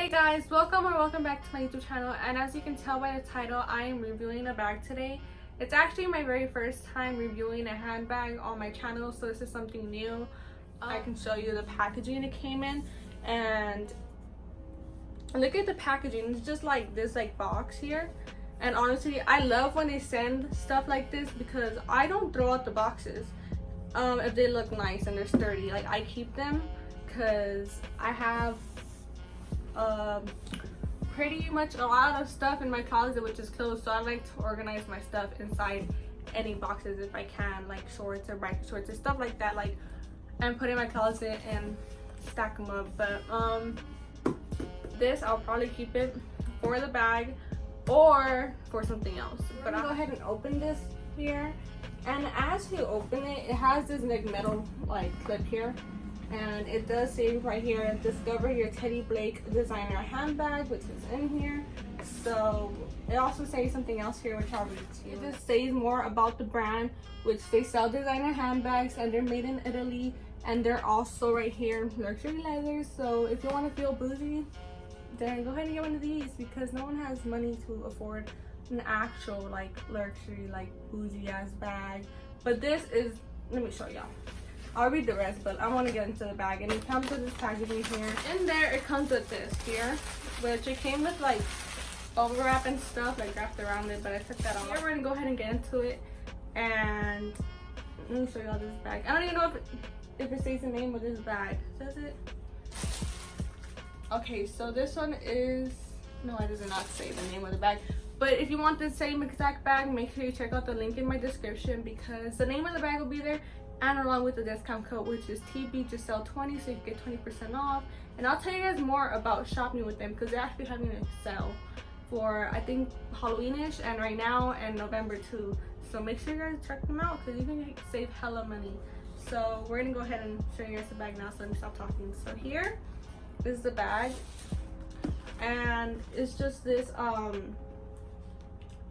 Hey guys, welcome back to my YouTube channel, and as you can tell by the title, I am reviewing a bag today. It's actually my very first time reviewing a handbag on my channel, so this is something new. I can show you the packaging it came in, and look at the packaging. It's just like this box here, and honestly I love when they send stuff like this because I don't throw out the boxes if they look nice and they're sturdy. Like, I keep them because I have pretty much a lot of stuff in my closet which is closed, so I like to organize my stuff inside any boxes if I can, like shorts or biker shorts and stuff like that, like, and put in my closet and stack them up. But this I'll probably keep it for the bag or for something else. But I'll go ahead and open this here, and as you open it, it has this like metal like clip here, and it does say right here, discover your Teddy Blake designer handbag, which is in here. So it also says something else here which I'll read to you. It just says more about the brand, which they sell designer handbags and they're made in Italy, and they're also right here luxury leather. So if you want to feel bougie, then go ahead and get one of these, because no one has money to afford an actual like luxury like bougie ass bag. But this is, let me show y'all. I'll read the rest, but I want to get into the bag. And it comes with this packaging here. In there, it comes with this here, which it came with like bubble wrap and stuff like wrapped around it, but I took that off. Here, we're gonna go ahead and get into it, and let me show y'all this bag. I don't even know if it says the name of this bag. Does it? Okay, so this one is, no, it does not say the name of the bag. But if you want the same exact bag, make sure you check out the link in my description, because the name of the bag will be there, and along with the discount code, which is TBGisselle20, so you get 20% off. And I'll tell you guys more about shopping with them, because they're actually having a sale for, I think, Halloweenish, and right now, and November too. So make sure you guys check them out, because you can save hella money. So we're gonna go ahead and show you guys the bag now, so let me stop talking. So here is the bag, and it's just this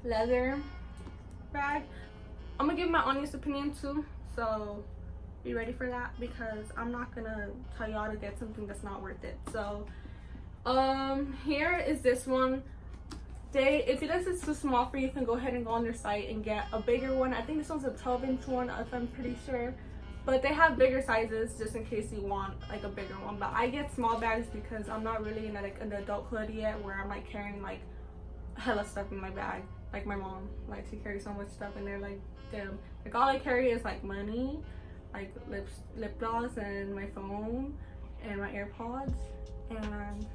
leather bag. I'm gonna give my honest opinion too, so be ready for that, because I'm not gonna tell y'all to get something that's not worth it. So here is this one. If it is too small for you, you can go ahead and go on their site and get a bigger one. I think this one's a 12-inch one, if I'm pretty sure, but they have bigger sizes just in case you want like a bigger one. But I get small bags because I'm not really in the adulthood yet, where I'm like carrying like hella stuff in my bag. Like my mom, like, she carries so much stuff in there, like, damn, like all I carry is like money, like lip gloss and my phone and my AirPods and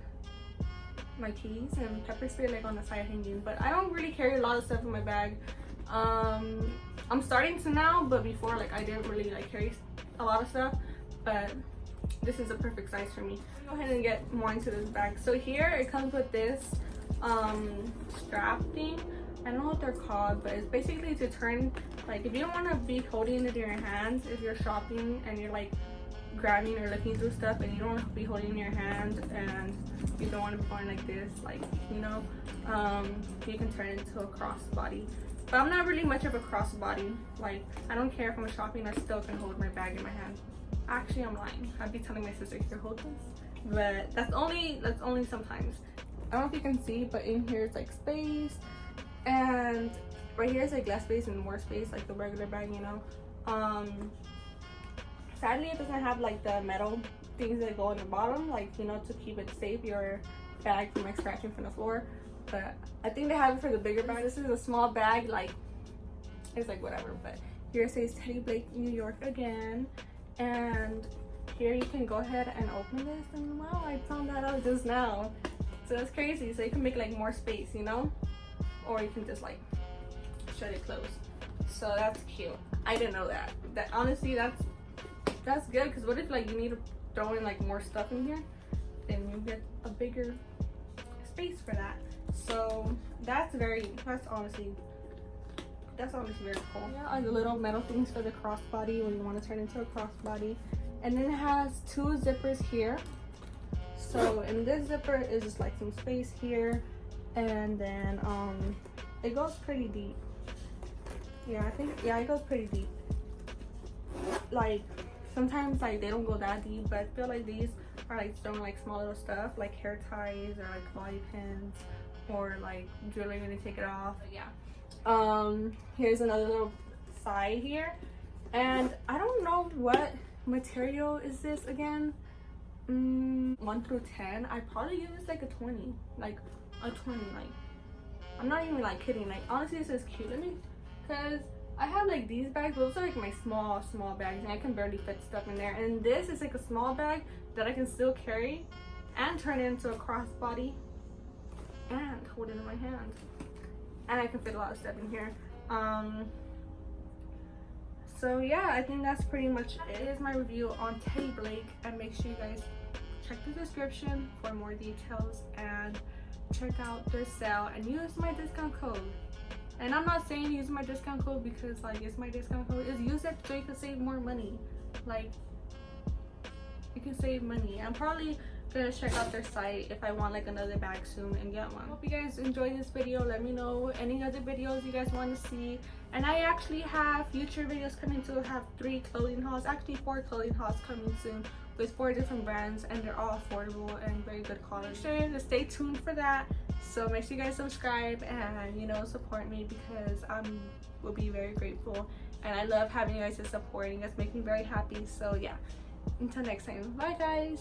my keys and pepper spray like on the side hanging. But I don't really carry a lot of stuff in my bag. I'm starting to now, but before, like, I didn't really like carry a lot of stuff, but this is a perfect size for me. Go ahead and get more into this bag. So here it comes with this strap thing. I don't know what they're called, but it's basically to turn, like, if you don't want to be holding it in your hands, if you're shopping and you're like grabbing or looking through stuff and you don't want to be holding in your hand and you don't want to be going like this, like, you know, you can turn it into a crossbody. But I'm not really much of a crossbody. Like, I don't care if I'm shopping, I still can hold my bag in my hand. Actually, I'm lying. I'd be telling my sister to hold this, but that's only sometimes. I don't know if you can see, but in here it's like space, and right here is like less space and more space, like the regular bag, you know. Sadly, it doesn't have like the metal things that go on the bottom, like, you know, to keep it safe, your bag from like scratching from the floor. But I think they have it for the bigger bag. This is a small bag, like, it's like whatever. But here it says Teddy Blake, New York again, and here you can go ahead and open this, and wow, I found that out just now. So that's crazy. So you can make like more space, you know, or you can just like shut it closed. So that's cute. I didn't know that. Honestly, that's good, because what if like you need to throw in like more stuff in here, then you get a bigger space for that. So that's honestly very cool. Yeah, are the little metal things for the crossbody when you want to turn into a crossbody. And then it has two zippers here. So in this zipper is just like some space here, and then it goes pretty deep. Yeah, it goes pretty deep. Like, sometimes like they don't go that deep, but I feel like these are like throwing like small little stuff like hair ties or like bobby pins or like jewelry when you take it off. But yeah, here's another little side here, and I don't know what material is this again. 1 through 10, I probably give this like a 20, like a 20. Like, I'm not even like kidding. Like, honestly, this is cute. Let me, because I have like these bags, those are like my small bags, and I can barely fit stuff in there. And this is like a small bag that I can still carry and turn it into a crossbody and hold it in my hand, and I can fit a lot of stuff in here. So yeah, I think that's pretty much it. Is my review on Teddy Blake, and make sure you guys check the description for more details and check out their sale and use my discount code. And I'm not saying use my discount code because like it's my discount code. Is use it so you can save more money. Like, you can save money. I'm probably gonna check out their site if I want like another bag soon and get one. Hope you guys enjoyed this video. Let me know any other videos you guys want to see, and I actually have future videos coming too. I have 3 clothing hauls, actually 4 clothing hauls coming soon with 4 different brands, and they're all affordable and very good quality. Make sure to stay tuned for that. So make sure you guys subscribe and, you know, support me, because will be very grateful, and I love having you guys supporting us. Make me very happy. So yeah, until next time, bye guys.